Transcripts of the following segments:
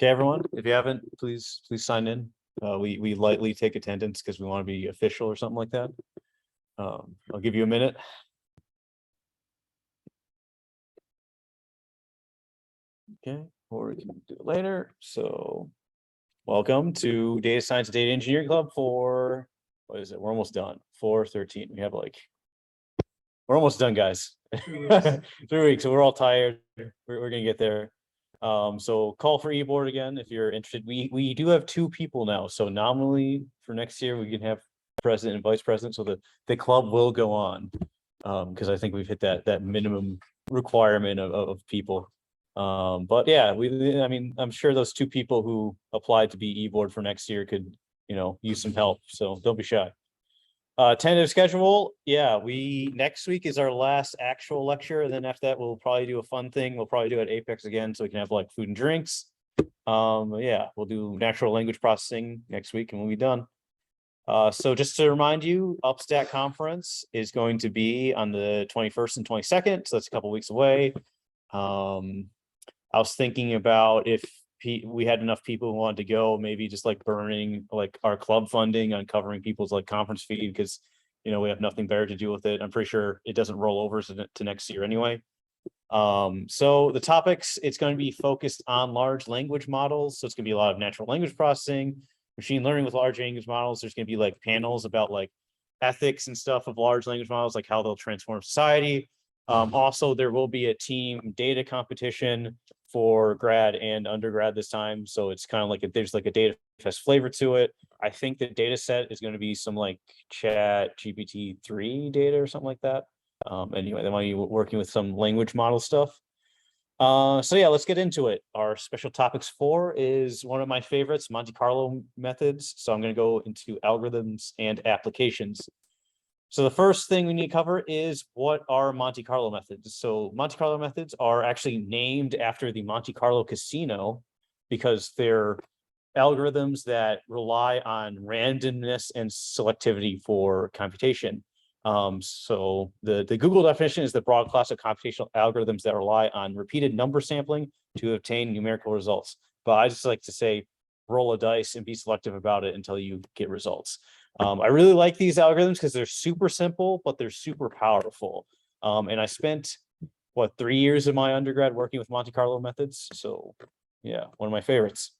Okay, everyone, if you haven't, please sign in. We lightly take attendance because we want to be official or something like that. I'll give you a minute. Okay, or we can do it later. So welcome to Data Science and Data Engineering Club for, what is it? We're almost done. 4:13. We have we're almost done, guys. 3 weeks. So we're all tired. We're gonna get there. So call for e-board again if you're interested. We do have 2 people now. So nominally for next year we can have president and vice president. So the club will go on. Because I think we've hit that minimum requirement of people. But yeah, I mean, I'm sure those 2 people who applied to be e-board for next year could, use some help. So don't be shy. Tentative schedule. Yeah, next week is our last actual lecture. And then after that, we'll probably do a fun thing. We'll probably do it at Apex again. So we can have food and drinks. Yeah, we'll do natural language processing next week and we'll be done. So just to remind you, Upstack conference is going to be on the 21st and 22nd. So that's a couple weeks away. I was thinking about if we had enough people who wanted to go, maybe just burning our club funding on covering people's conference fee, because we have nothing better to do with it. I'm pretty sure it doesn't roll over to next year anyway. So the topics, it's going to be focused on large language models. So it's gonna be a lot of natural language processing, machine learning with large language models. There's gonna be panels about ethics and stuff of large language models, how they'll transform society. Also, there will be a team data competition for grad and undergrad this time. So it's kind of there's a data fest flavor to it. I think the data set is going to be some chat GPT-3 data or something like that. Anyway, they might be working with some language model stuff. So yeah, let's get into it. Our special topics 4 is one of my favorites, Monte Carlo methods. So I'm going to go into algorithms and applications. So the first thing we need to cover is what are Monte Carlo methods. So Monte Carlo methods are actually named after the Monte Carlo casino because they're algorithms that rely on randomness and selectivity for computation. So the Google definition is the broad class of computational algorithms that rely on repeated number sampling to obtain numerical results. But I just like to say, roll a dice and be selective about it until you get results. I really like these algorithms because they're super simple, but they're super powerful. And I spent 3 years of my undergrad working with Monte Carlo methods. So yeah, one of my favorites.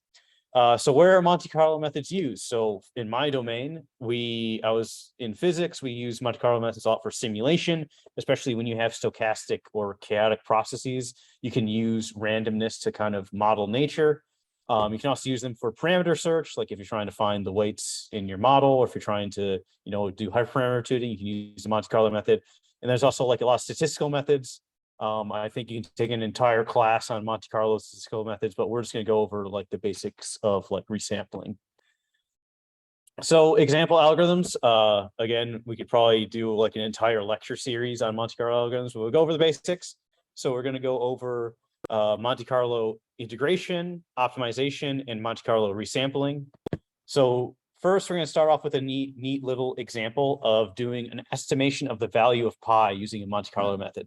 So where are Monte Carlo methods used? So in my domain, I was in physics. We use Monte Carlo methods a lot for simulation, especially when you have stochastic or chaotic processes. You can use randomness to kind of model nature. You can also use them for parameter search, if you're trying to find the weights in your model, or if you're trying to, do hyperparameter tuning, you can use the Monte Carlo method. And there's also a lot of statistical methods. I think you can take an entire class on Monte Carlo statistical methods, but we're just going to go over the basics of resampling. So example algorithms, again, we could probably do an entire lecture series on Monte Carlo algorithms, but we'll go over the basics. So we're going to go over Monte Carlo integration, optimization, and Monte Carlo resampling. So first, we're going to start off with a neat little example of doing an estimation of the value of pi using a Monte Carlo method.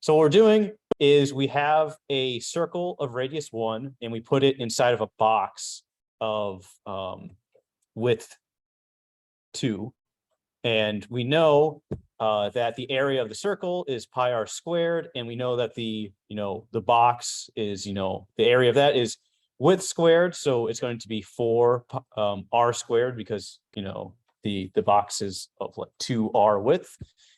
So what we're doing is we have a circle of radius 1, and we put it inside of a box of width 2. And we know that the area of the circle is pi r squared, and we know that the box is the area of that is width squared, so it's going to be 4 r squared because the box is of 2r width.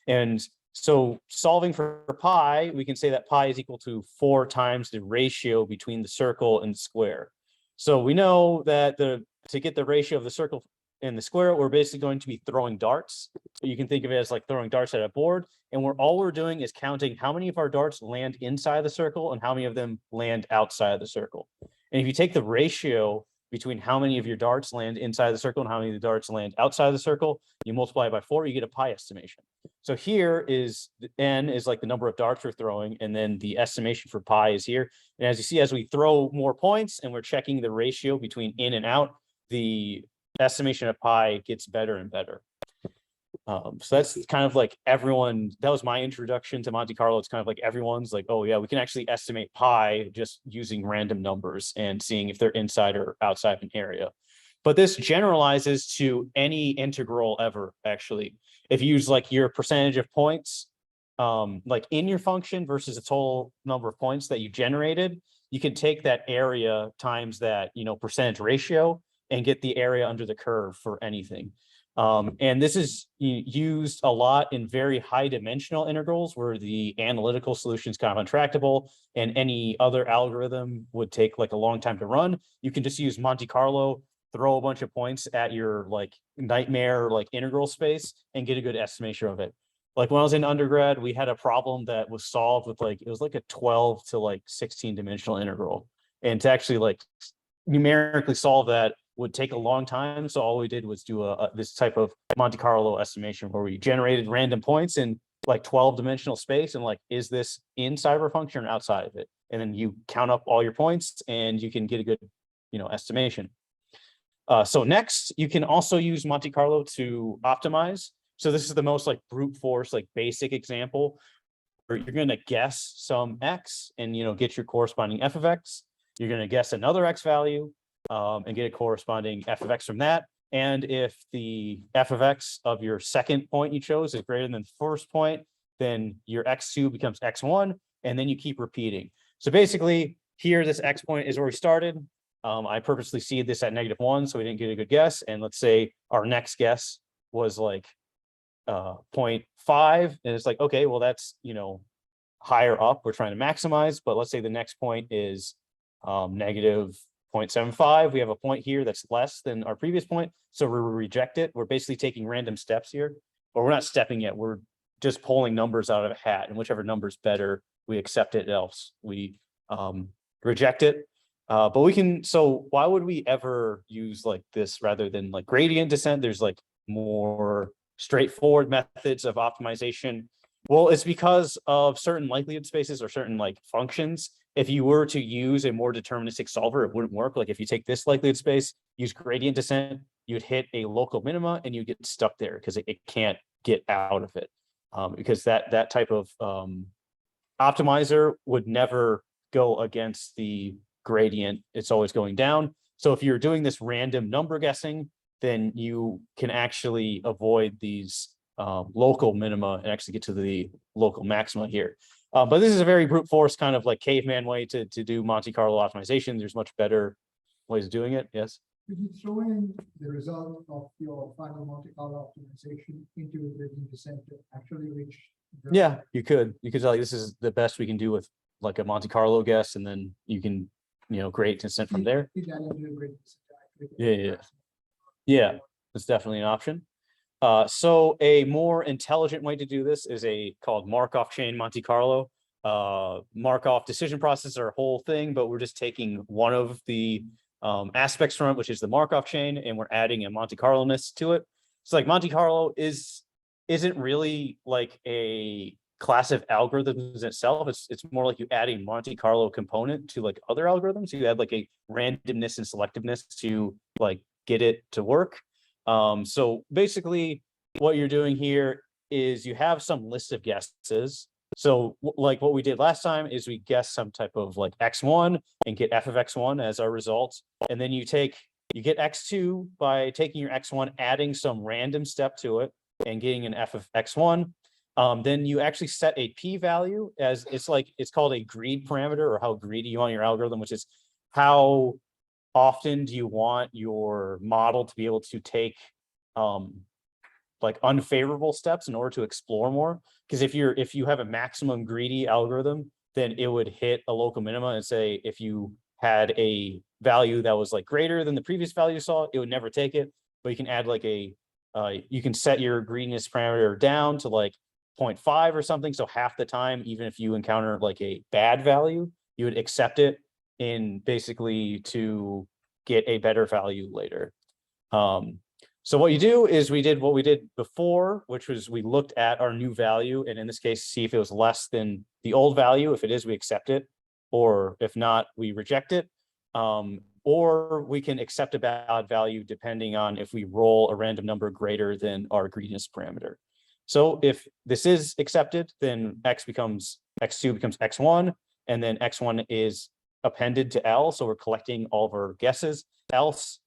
And so solving for pi, we can say that pi is equal to 4 times the ratio between the circle and the square. So we know that to get the ratio of the circle and the square, we're basically going to be throwing darts. So you can think of it as throwing darts at a board. And all we're doing is counting how many of our darts land inside the circle and how many of them land outside of the circle. And if you take the ratio between how many of your darts land inside the circle and how many of the darts land outside of the circle, you multiply it by 4, you get a pi estimation. So here is n is the number of darts we're throwing, and then the estimation for pi is here. And as you see, as we throw more points and we're checking the ratio between in and out, the estimation of pi gets better and better. So that's kind of like everyone, that was my introduction to Monte Carlo. It's kind of like everyone's like, oh yeah, we can actually estimate pi just using random numbers and seeing if they're inside or outside of an area. But this generalizes to any integral ever, actually. If you use like your percentage of points, like in your function versus the total number of points that you generated, you can take that area times that, percentage ratio and get the area under the curve for anything. And this is used a lot in very high dimensional integrals where the analytical solution is kind of untractable and any other algorithm would take like a long time to run. You can just use Monte Carlo, throw a bunch of points at your like nightmare like integral space and get a good estimation of it. Like when I was in undergrad, we had a problem that was solved with like, it was like a 12 to like 16 dimensional integral. And to actually like numerically solve that would take a long time. So all we did was do this type of Monte Carlo estimation where we generated random points in like 12 dimensional space and like, is this inside of our function or outside of it? And then you count up all your points and you can get a good, estimation. So next, you can also use Monte Carlo to optimize. So this is the most like brute force, like basic example where you're going to guess some X and, get your corresponding f of X. You're going to guess another X value and get a corresponding f of X from that. And if the f of X of your second point you chose is greater than the first point, then your X2 becomes X1, and then you keep repeating. So basically here, this X point is where we started. I purposely seeded this at -1, so we didn't get a good guess. And let's say our next guess was like 0.5, and it's like, okay, well, that's, higher up, we're trying to maximize, but let's say the next point is -0.75. We have a point here that's less than our previous point, so we reject it. We're basically taking random steps here, or we're not stepping yet, we're just pulling numbers out of a hat, and whichever number's better, we accept it, else we reject it. But we can, so why would we ever use like this rather than like gradient descent? There's like more straightforward methods of optimization. Well, it's because of certain likelihood spaces or certain like functions. If you were to use a more deterministic solver, it wouldn't work. Like if you take this likelihood space, use gradient descent, you'd hit a local minima and you get stuck there because it can't get out of it. Because that type of optimizer would never go against the gradient. It's always going down. So if you're doing this random number guessing, then you can actually avoid these local minima and actually get to the local maxima here. But this is a very brute force kind of like caveman way to do Monte Carlo optimization. There's much better ways of doing it. Yes. Could you throw in the result of your final Monte Carlo optimization into the gradient descent to actually reach? Yeah, you could. You could say like, this is the best we can do with like a Monte Carlo guess, and then you can, gradient descent from there. Yeah, it's definitely an option. So a more intelligent way to do this is called Markov chain Monte Carlo. Markov decision processes are a whole thing, but we're just taking one of the aspects from it, which is the Markov chain, and we're adding a Monte Carlo-ness to it. So like Monte Carlo isn't really like a class of algorithms itself. It's more like you add a Monte Carlo component to like other algorithms. You add like a randomness and selectiveness to like get it to work. So basically what you're doing here is you have some list of guesses. So like what we did last time is we guess some type of like X1 and get f of X1 as our result. And then you get X2 by taking your X1, adding some random step to it and getting an f of X1. Then you actually set a p-value as it's called a greed parameter, or how greedy you want your algorithm, which is how often do you want your model to be able to take like unfavorable steps in order to explore more. Because if you have a maximum greedy algorithm, then it would hit a local minima and say if you had a value that was like greater than the previous value you saw, it would never take it. But you can add like you can set your greediness parameter down to like 0.5 or something. So half the time, even if you encounter like a bad value, you would accept it in basically to get a better value later. So what you do is we did what we did before, which was we looked at our new value, and in this case, see if it was less than the old value. If it is, we accept it, or if not, we reject it. or we can accept a bad value depending on if we roll a random number greater than our greediness parameter. So if this is accepted, then x2 becomes x1, and then x1 is appended to L. So we're collecting all of our guesses. Else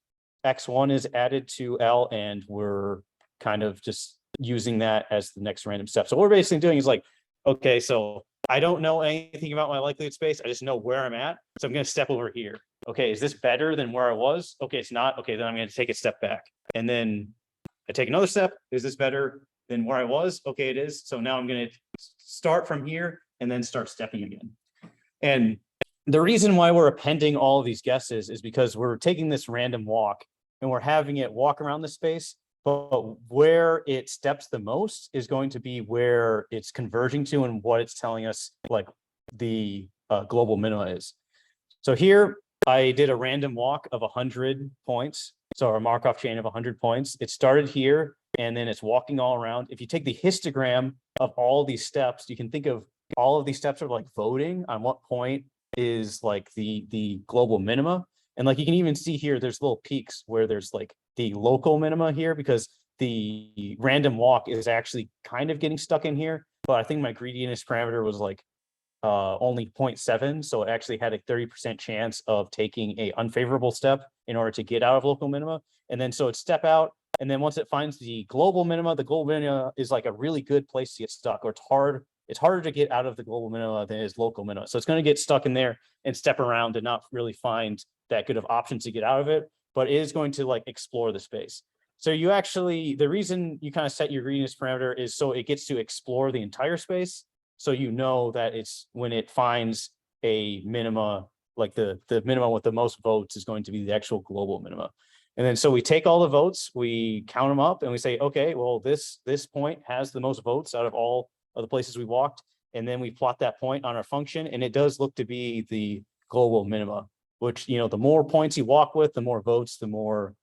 x1 is added to L, and we're kind of just using that as the next random step. So what we're basically doing is like, okay, so I don't know anything about my likelihood space. I just know where I'm at. So I'm going to step over here. Okay, is this better than where I was? Okay, it's not. Okay, then I'm going to take a step back. And then I take another step. Is this better than where I was? Okay, it is. So now I'm going to start from here and then start stepping again. And the reason why we're appending all of these guesses is because we're taking this random walk and we're having it walk around the space, but where it steps the most is going to be where it's converging to and what it's telling us like the global minima is. So here I did a random walk of 100 points. So a Markov chain of 100 points. It started here and then it's walking all around. If you take the histogram of all these steps, you can think of all of these steps are like voting on what point is like the global minima. And like you can even see here, there's little peaks where there's like the local minima here because the random walk is actually kind of getting stuck in here. But I think my greediness parameter was like only 0.7. So it actually had a 30% chance of taking a unfavorable step in order to get out of local minima. And then so it step out. And then once it finds the global minima is like a really good place to get stuck, or it's harder to get out of the global minima than it is local minima. So it's going to get stuck in there and step around and not really find that good of options to get out of it, but it is going to like explore the space. So you actually, the reason you kind of set your greediness parameter is so it gets to explore the entire space. So you know that it's when it finds a minima, like the minimum with the most votes is going to be the actual global minima. And then so we take all the votes, we count them up and we say, okay, well, this point has the most votes out of all of the places we walked. And then we plot that point on our function. And it does look to be the global minima, which, you know, the more points you walk with, the more votes, the more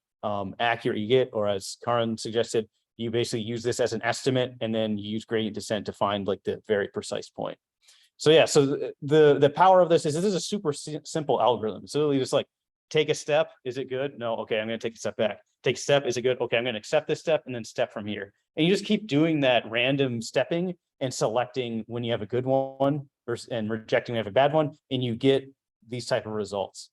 accurate you get. Or as Karan suggested, you basically use this as an estimate and then you use gradient descent to find like the very precise point. So yeah, so the power of this is a super simple algorithm. So literally just like take a step, is it good? No, okay, I'm going to take a step back. Take a step, is it good? Okay, I'm going to accept this step and then step from here. And you just keep doing that random stepping and selecting when you have a good one versus and rejecting when you have a bad one, and you get these type of results.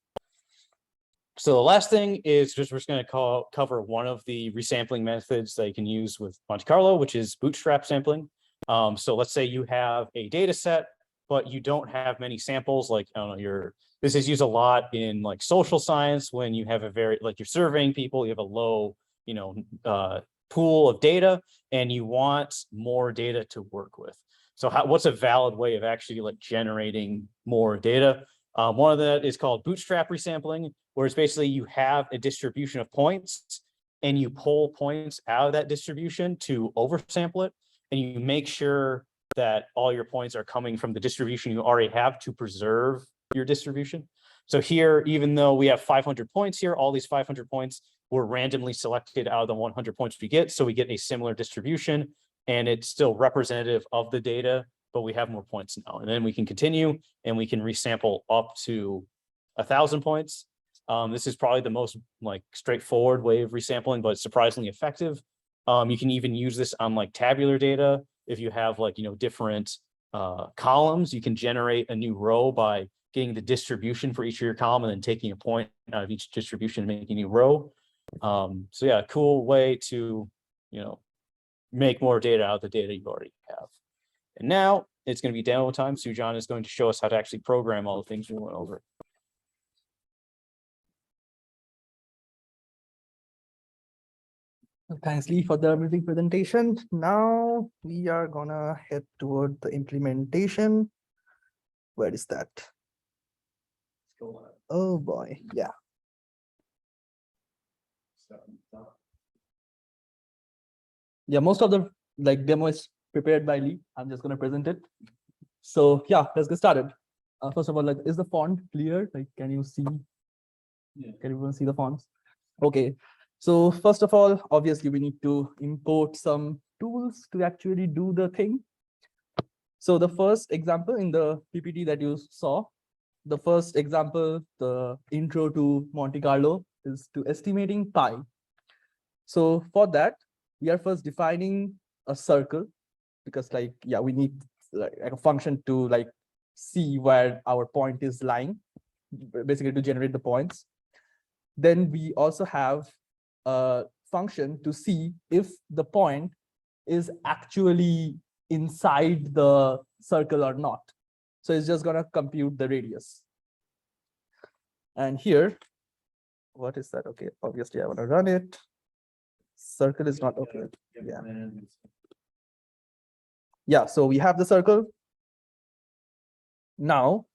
So the last thing is just we're just going to cover one of the resampling methods that you can use with Monte Carlo, which is bootstrap sampling. So let's say you have a data set, but you don't have many samples. Like, I don't know, this is used a lot in like social science when you have like you're surveying people, you have a low, pool of data and you want more data to work with. So what's a valid way of actually like generating more data? One of that is called bootstrap resampling, where it's basically you have a distribution of points and you pull points out of that distribution to oversample it. And you make sure that all your points are coming from the distribution you already have to preserve your distribution. So here, even though we have 500 points here, all these 500 points were randomly selected out of the 100 points we get. So we get a similar distribution and it's still representative of the data, but we have more points now. And then we can continue and we can resample up to 1,000 points. This is probably the most like straightforward way of resampling, but it's surprisingly effective. You can even use this on like tabular data. If you have like, different columns, you can generate a new row by getting the distribution for each of your column and then taking a point out of each distribution and making a new row. So yeah, cool way to, make more data out of the data you already have. And now it's going to be demo time. Sujan is going to show us how to actually program all the things we went over. Thanks, Lee, for the amazing presentation. Now we are gonna head toward the implementation. Where is that? Oh boy, yeah. Yeah, most of the demo is prepared by Lee. I'm just gonna present it. So yeah, let's get started. First of all, is the font clear? Can you see? Yeah. Can everyone see the fonts? Okay. So first of all, obviously we need to import some tools to actually do the thing. So the first example in the PPT that you saw the first example, the intro to Monte Carlo, is to estimating pi. So for that, we are first defining a circle, because like, yeah, we need like a function to like see where our point is lying, basically to generate the points. Then we also have a function to see if the point is actually inside the circle or not. So it's just gonna compute the radius. And here, what is that? Okay, obviously I want to run it. Circle is not okay. Yeah. Yeah, so we have the circle. Now,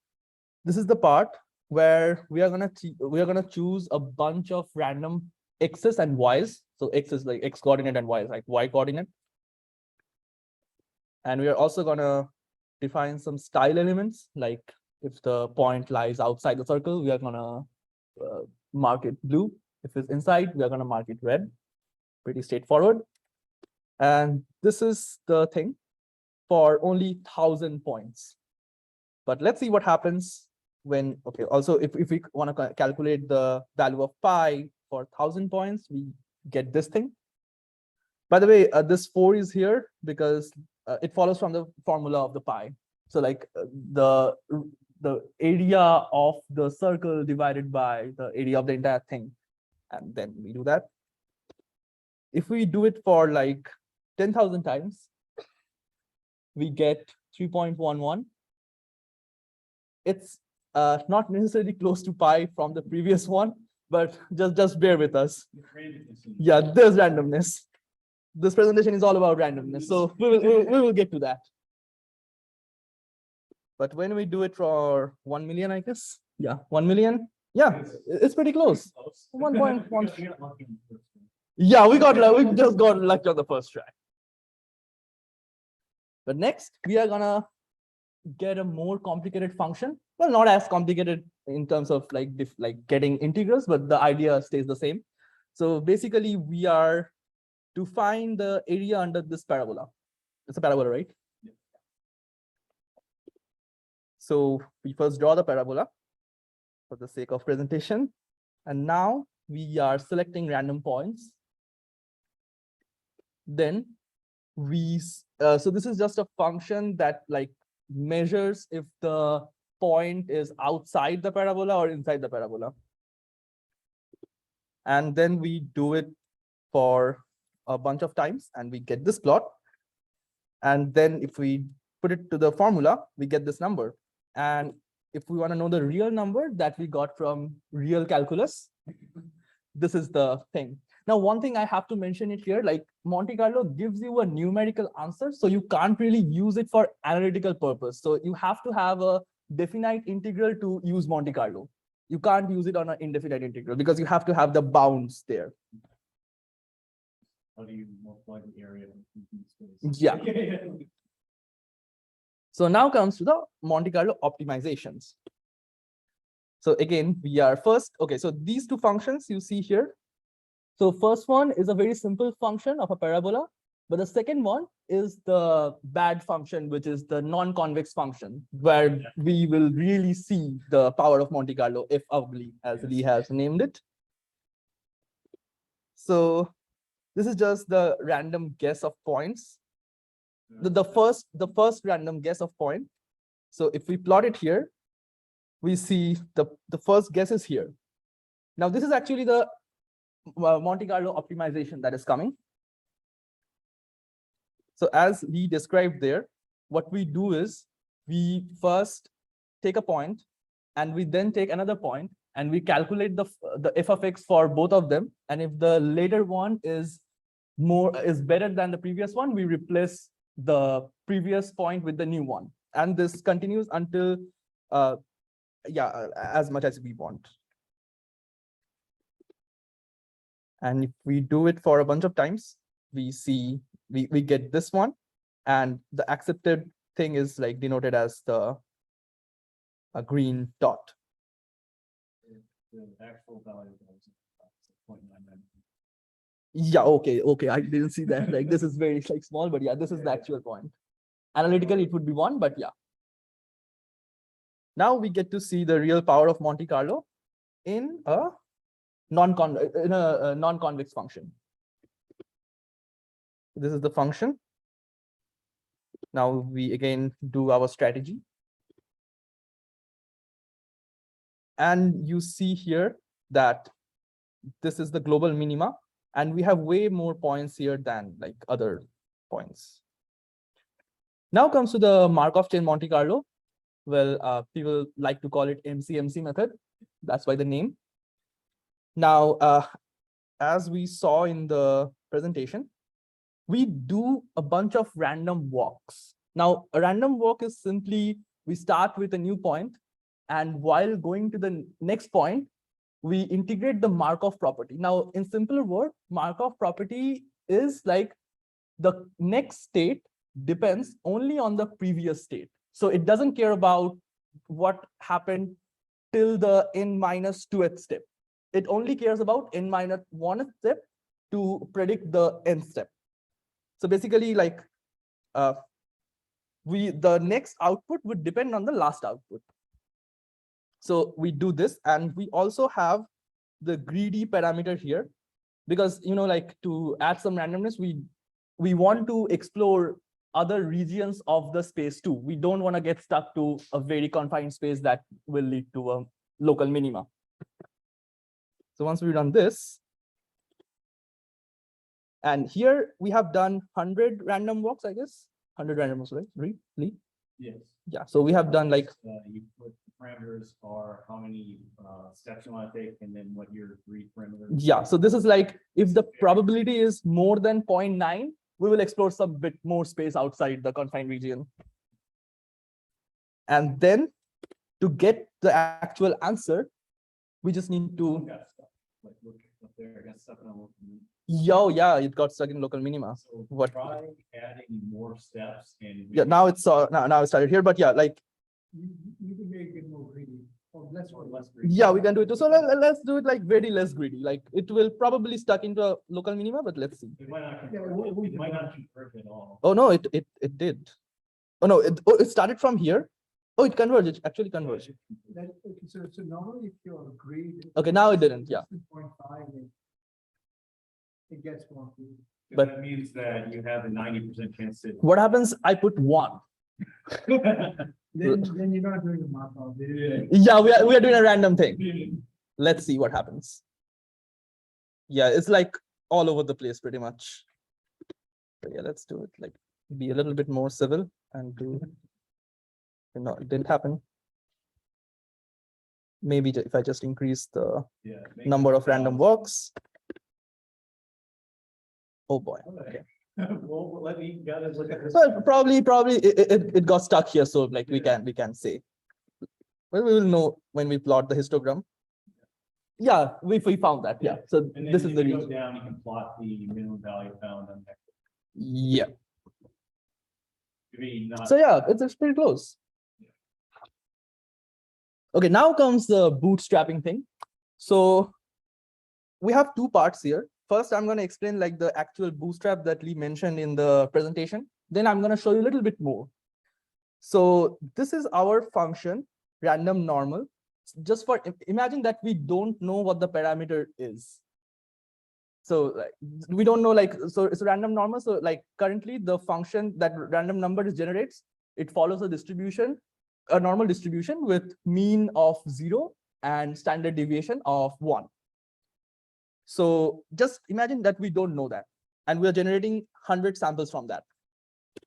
this is the part where we are gonna choose a bunch of random x's and y's. So x is like x coordinate and y is like y coordinate. And we are also gonna define some style elements, like if the point lies outside the circle, we are gonna mark it blue. If it's inside, we are gonna mark it red. Pretty straightforward. And this is the thing for only 1,000 points. But let's see what happens when, okay, also if we want to calculate the value of pi for 1,000 points, we get this thing. By the way, this 4 is here because it follows from the formula of the pi. So like the area of the circle divided by the area of the entire thing. And then we do that. If we do it for like 10,000 times, we get 3.11. It's not necessarily close to pi from the previous one, but just bear with us. Yeah, there's randomness. This presentation is all about randomness, so we will get to that. But when we do it for 1 million, I guess, yeah, 1 million, yeah, it's pretty close. 1.1. Yeah, we just got lucky on the first try. But next, we are gonna get a more complicated function. Well, not as complicated in terms of like getting integrals, but the idea stays the same. So basically, we are to find the area under this parabola. It's a parabola, right? Yeah. So we first draw the parabola for the sake of presentation. And now we are selecting random points. Then we, so this is just a function that like measures if the point is outside the parabola or inside the parabola. And then we do it for a bunch of times and we get this plot. And then if we put it to the formula, we get this number. And if we want to know the real number that we got from real calculus, this is the thing. Now, one thing I have to mention it here, like Monte Carlo gives you a numerical answer, so you can't really use it for analytical purpose. So you have to have a definite integral to use Monte Carlo. You can't use it on an indefinite integral because you have to have the bounds there. How do you multiply the area? Yeah. So now comes to the Monte Carlo optimizations. So again, we are first, okay, so these two functions you see here. So first one is a very simple function of a parabola, but the second one is the bad function, which is the non-convex function, where we will really see the power of Monte Carlo, if ugly, as Lee has named it. So this is just the random guess of points. The first random guess of point. So if we plot it here, we see the first guess is here. Now this is actually the Monte Carlo optimization that is coming. So as Lee described there, what we do is we first take a point and we then take another point and we calculate the f of x for both of them. And if the later one is better than the previous one, we replace the previous point with the new one. And this continues until as much as we want. And if we do it for a bunch of times, we see we get this one, and the accepted thing is like denoted as a green dot. The actual value is 0.99. Yeah, okay, I didn't see that. Like this is very like small, but yeah, this is the actual point. Analytically, it would be 1, but yeah. Now we get to see the real power of Monte Carlo in a non-convex function. This is the function. Now we again do our strategy. And you see here that this is the global minima, and we have way more points here than like other points. Now comes to the Markov chain Monte Carlo. Well, people like to call it MCMC method. That's why the name. Now, as we saw in the presentation, we do a bunch of random walks. Now, a random walk is simply we start with a new point, and while going to the next point, we integrate the Markov property. Now, in simpler word, Markov property is like the next state depends only on the previous state. So it doesn't care about what happened till the n-2th step. It only cares about n-1th step to predict the nth step. So basically, like the next output would depend on the last output. So we do this, and we also have the greedy parameter here, because like to add some randomness, we want to explore other regions of the space too. We don't want to get stuck to a very confined space that will lead to a local minima. So once we've done this, and here we have done 100 random walks, I guess 100 random walks, right? Really? Yes. Yeah. So we have done like You put parameters are how many steps you want to take, and then what your three parameters. Yeah. So this is like if the probability is more than 0.9, we will explore some bit more space outside the confined region. And then to get the actual answer, we just need to. Like look up there, I got stuck in a local minima. Yeah, it got stuck in local minima. So What? Try adding more steps and. Yeah, now it's now it started here, but yeah, like You can make it more greedy or less. yeah, we can do it too. So let's do it like very less greedy. Like it will probably stuck into a local minima, but let's see. It might not convert, it might not convert at all. Oh no, it did. Oh no, it started from here. Oh, it converged. It actually converged. So normally if your grade. Okay, now it didn't. Yeah. 0.5, it gets more greedy. But- That means that you have a 90% chance to. What happens? I put 1. Then you're not doing a Markov. Yeah, we are doing a random thing. Let's see what happens. Yeah, it's like all over the place pretty much. But yeah, let's do it. Like be a little bit more civil and do. It didn't happen. Maybe if I just increase the number of random walks. Oh boy. Okay. Well, let me guys look at this. Well, probably it got stuck here, so like we can say. Well, we will know when we plot the histogram. Yeah, we found that. Yeah. So And then this is if the you go reason. down, you can plot the minimum value found on that. Yeah. To be not. So yeah, it's pretty close. Okay, now comes the bootstrapping thing. So we have 2 parts here. First, I'm going to explain like the actual bootstrap that Lee mentioned in the presentation. Then I'm going to show you a little bit more. So this is our function, random normal. Just for imagine that we don't know what the parameter is. So like, we don't know like, so it's a random normal. So like currently the function that random number generates, it follows a distribution, a normal distribution with mean of 0 and standard deviation of 1. So just imagine that we don't know that, and we are generating 100 samples from that.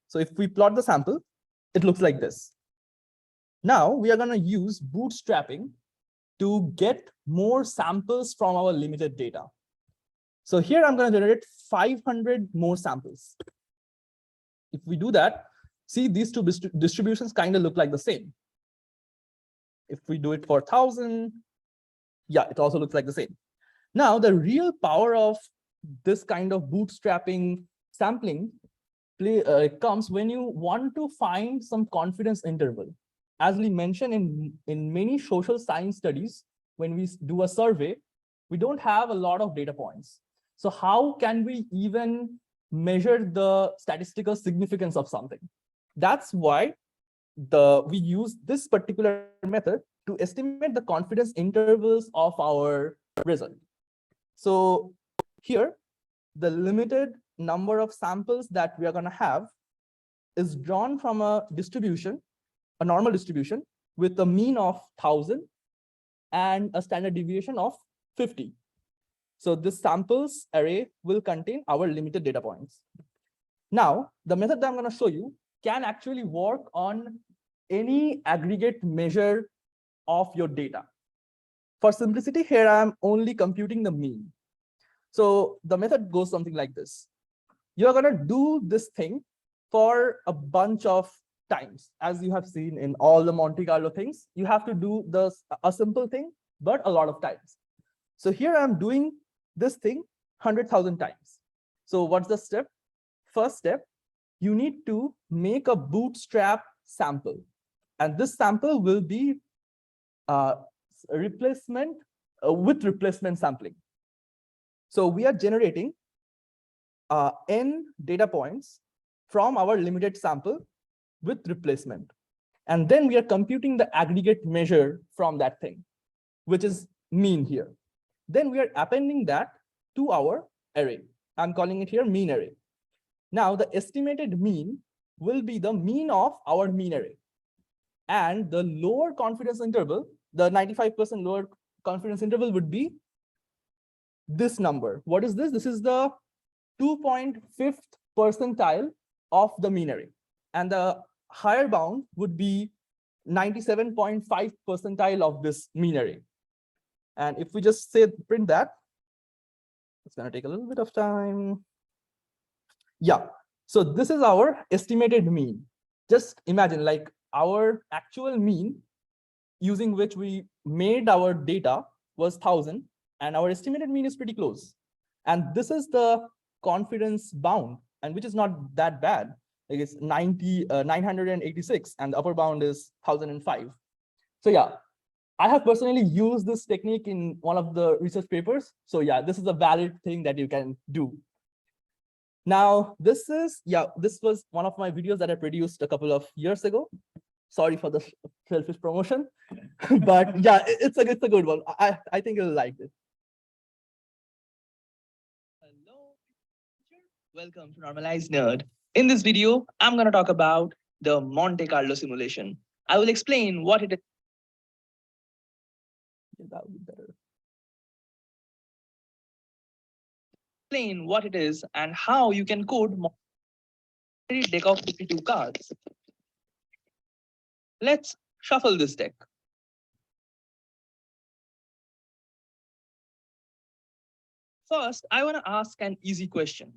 So if we plot the sample, it looks like this. Now we are going to use bootstrapping to get more samples from our limited data. So here I'm going to generate 500 more samples. If we do that, see these 2 distributions kind of look like the same. If we do it for 1,000, yeah, it also looks like the same. Now, the real power of this kind of bootstrapping sampling comes when you want to find some confidence interval. As we mentioned in many social science studies, when we do a survey, we don't have a lot of data points. So how can we even measure the statistical significance of something? That's why we use this particular method to estimate the confidence intervals of our result. So here, the limited number of samples that we are going to have is drawn from a distribution, a normal distribution with a mean of 1,000 and a standard deviation of 50. So this samples array will contain our limited data points. Now, the method that I'm going to show you can actually work on any aggregate measure of your data. For simplicity, here I'm only computing the mean. So the method goes something like this. You're going to do this thing for a bunch of times. As you have seen in all the Monte Carlo things, you have to do a simple thing, but a lot of times. So here I'm doing this thing 100,000 times. So what's the step? First step, you need to make a bootstrap sample. And this sample will be replacement with replacement sampling. So we are generating n data points from our limited sample with replacement. And then we are computing the aggregate measure from that thing, which is mean here. Then we are appending that to our array. I'm calling it here mean array. Now the estimated mean will be the mean of our mean array. And the lower confidence interval, the 95% lower confidence interval would be this number. What is this? This is the 2.5th percentile of the mean array. And the higher bound would be 97.5 percentile of this mean array. And if we just say print that, it's going to take a little bit of time. Yeah, so this is our estimated mean. Just imagine like our actual mean using which we made our data was 1,000 and our estimated mean is pretty close. And this is the confidence bound, and which is not that bad. Like it's 986 and the upper bound is 1,005. So yeah, I have personally used this technique in one of the research papers. So yeah, this is a valid thing that you can do. Now, this was one of my videos that I produced a couple of years ago. Sorry for the selfish promotion, but yeah, it's a good one. I think you'll like it. Hello, welcome to Normalized Nerd. In this video, I'm going to talk about the Monte Carlo simulation. I will explain what it is. Yeah, that would be better. Explain what it is and how you can code a deck of 52 cards. Let's shuffle this deck. First, I want to ask an easy question.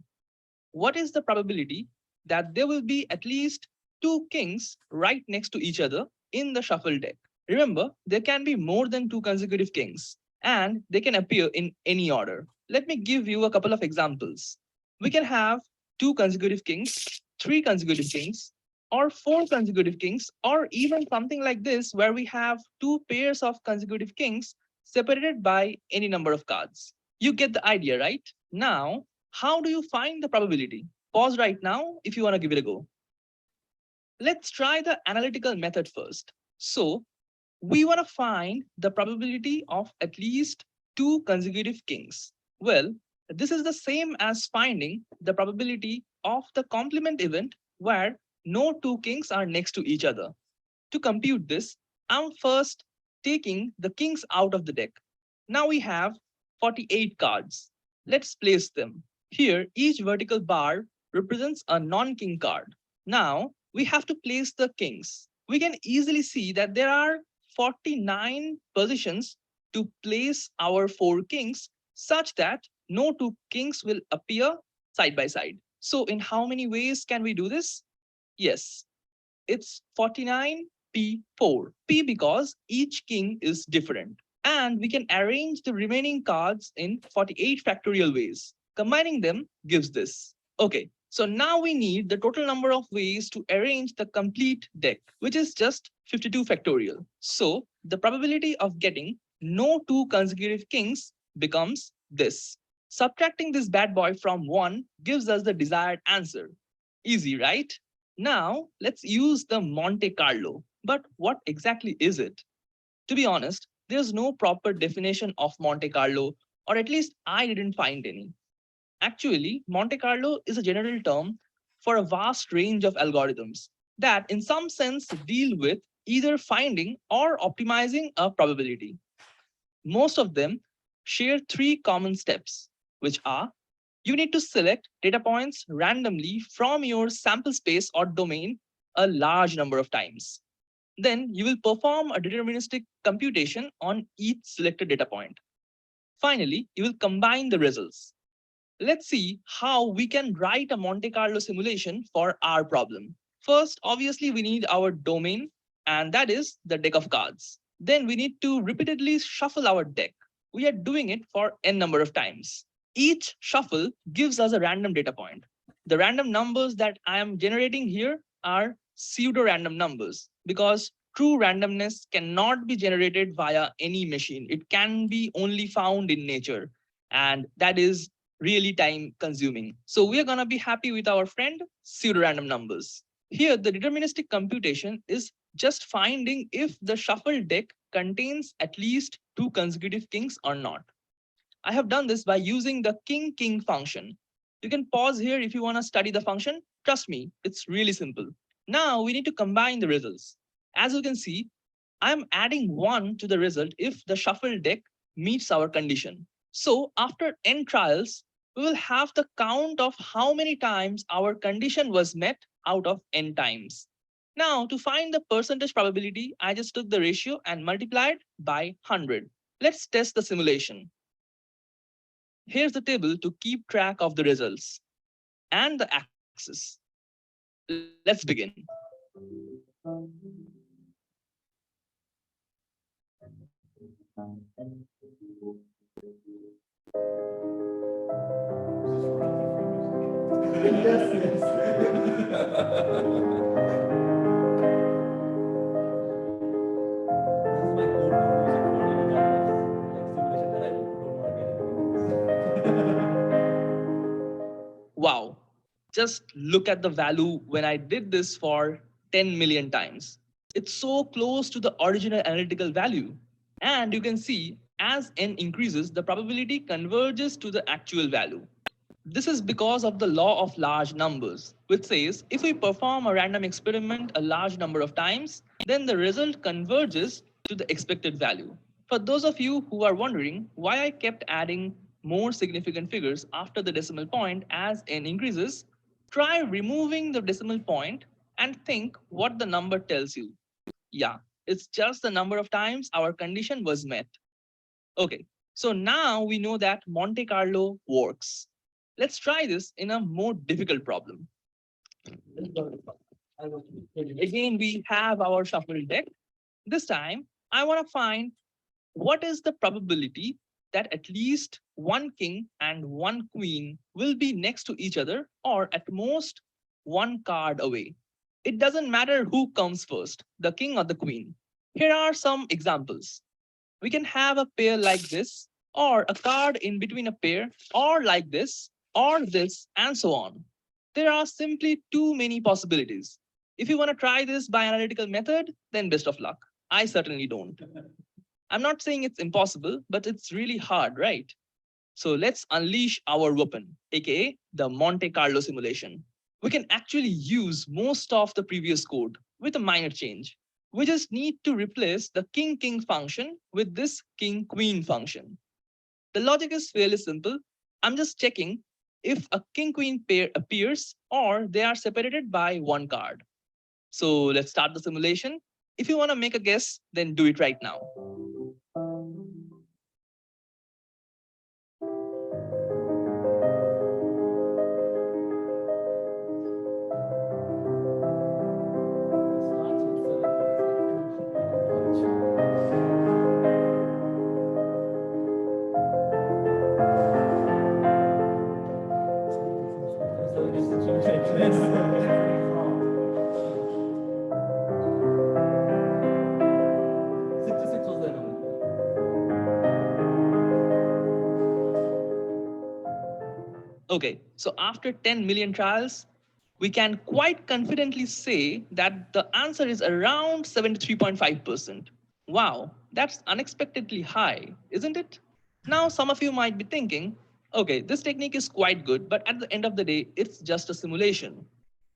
What is the probability that there will be at least 2 kings right next to each other in the shuffle deck? Remember, there can be more than 2 consecutive kings, and they can appear in any order. Let me give you a couple of examples. We can have 2 consecutive kings, 3 consecutive kings, or 4 consecutive kings, or even something like this where we have 2 pairs of consecutive kings separated by any number of cards. You get the idea, right? Now, how do you find the probability? Pause right now if you want to give it a go. Let's try the analytical method first. So, we want to find the probability of at least 2 consecutive kings. Well, this is the same as finding the probability of the complement event where no 2 kings are next to each other. To compute this, I'm first taking the kings out of the deck. Now we have 48 cards. Let's place them. Here, each vertical bar represents a non-king card. Now, we have to place the kings. We can easily see that there are 49 positions to place our 4 kings such that no 2 kings will appear side by side. So in how many ways can we do this? Yes, it's 49p4. P because each king is different. And we can arrange the remaining cards in 48 factorial ways. Combining them gives this. Okay, so now we need the total number of ways to arrange the complete deck, which is just 52 factorial. So the probability of getting no 2 consecutive kings becomes this. Subtracting this bad boy from 1 gives us the desired answer. Easy, right? Now let's use the Monte Carlo. But what exactly is it? To be honest, there's no proper definition of Monte Carlo, or at least I didn't find any. Actually, Monte Carlo is a general term for a vast range of algorithms that, in some sense, deal with either finding or optimizing a probability. Most of them share three common steps, which are you need to select data points randomly from your sample space or domain a large number of times. Then you will perform a deterministic computation on each selected data point. Finally, you will combine the results. Let's see how we can write a Monte Carlo simulation for our problem. First, obviously, we need our domain, and that is the deck of cards. Then we need to repeatedly shuffle our deck. We are doing it for n number of times. Each shuffle gives us a random data point. The random numbers that I am generating here are pseudo-random numbers because true randomness cannot be generated via any machine. It can be only found in nature, and that is really time consuming. So we are going to be happy with our friend pseudo-random numbers. Here, the deterministic computation is just finding if the shuffle deck contains at least two consecutive kings or not. I have done this by using the king-king function. You can pause here if you want to study the function. Trust me, it's really simple. Now we need to combine the results. As you can see, I'm adding 1 to the result if the shuffle deck meets our condition. So after n trials, we will have the count of how many times our condition was met out of n times. Now to find the percentage probability, I just took the ratio and multiplied by 100. Let's test the simulation. Here's the table to keep track of the results and the axis. Let's begin. Wow, just look at the value when I did this for 10 million times. It's so close to the original analytical value. And you can see as n increases, the probability converges to the actual value. This is because of the law of large numbers, which says if we perform a random experiment a large number of times, then the result converges to the expected value. For those of you who are wondering why I kept adding more significant figures after the decimal point as n increases, try removing the decimal point and think what the number tells you. Yeah, it's just the number of times our condition was met. Okay, so now we know that Monte Carlo works. Let's try this in a more difficult problem. Again, we have our shuffle deck. This time, I want to find what is the probability that at least one king and one queen will be next to each other, or at most one card away. It doesn't matter who comes first, the king or the queen. Here are some examples. We can have a pair like this, or a card in between a pair, or like this, or this, and so on. There are simply too many possibilities. If you want to try this by analytical method, then best of luck. I certainly don't. I'm not saying it's impossible, but it's really hard, right? So let's unleash our weapon, aka the Monte Carlo simulation. We can actually use most of the previous code with a minor change. We just need to replace the king-king function with this king-queen function. The logic is fairly simple. I'm just checking if a king-queen pair appears or they are separated by one card. So let's start the simulation. If you want to make a guess, then do it right now. Okay, so after 10 million trials, we can quite confidently say that the answer is around 73.5%. Wow, that's unexpectedly high, isn't it? Now, some of you might be thinking, okay, this technique is quite good, but at the end of the day, it's just a simulation.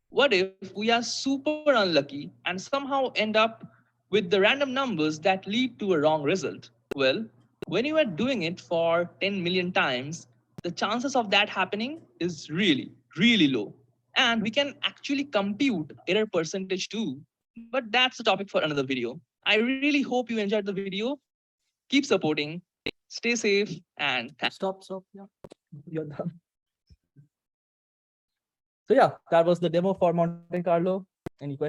What if we are super unlucky and somehow end up with the random numbers that lead to a wrong result? Well, when you are doing it for 10 million times, the chances of that happening is really, really low. And we can actually compute error percentage too. But that's a topic for another video. I really hope you enjoyed the video. Keep supporting, stay safe, and thanks. Stop. Yeah, you're done. So yeah, that was the demo for Monte Carlo. Any questions?